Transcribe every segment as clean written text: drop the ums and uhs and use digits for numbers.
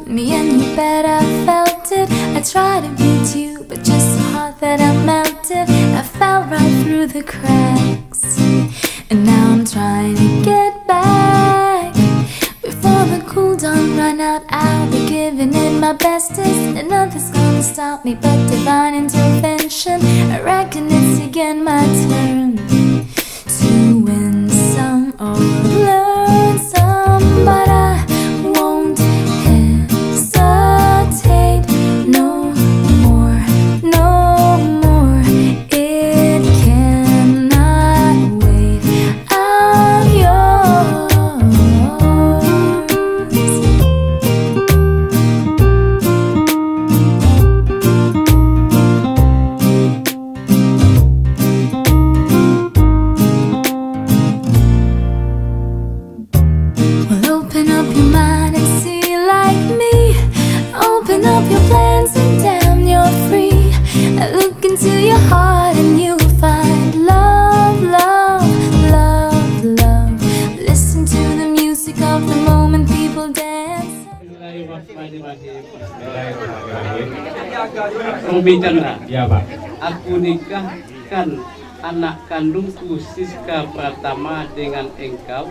Me and you bet I felt it. I tried to beat you, but just so hard that I melted. I fell right through the cracks, and now I'm trying to get back. Before the cool dawn run out, I'll be giving it my bestest, and nothing's gonna stop me but divine intervention. I reckon it's again my turn to win some or learn some, but I won't hesitate no more, no more. It cannot wait. I'm yours. Well, open up your mind and see like me. Open up your plans and damn, you're free. I look into your heart and you'll find love, love, love, love. Listen to the music of the moment, people dance. Pembicara, Ya Pak. aku nikahkan anak kandungku Siska Pratama dengan engkau,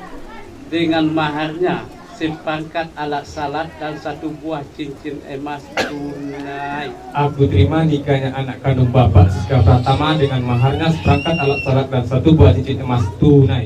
dengan maharnya sepangkat alat salat dan satu buah cincin emas tunai. Aku terima nikahnya anak kandung Bapak Siska Pratama dengan maharnya seperangkat alat salat dan satu buah cincin emas tunai.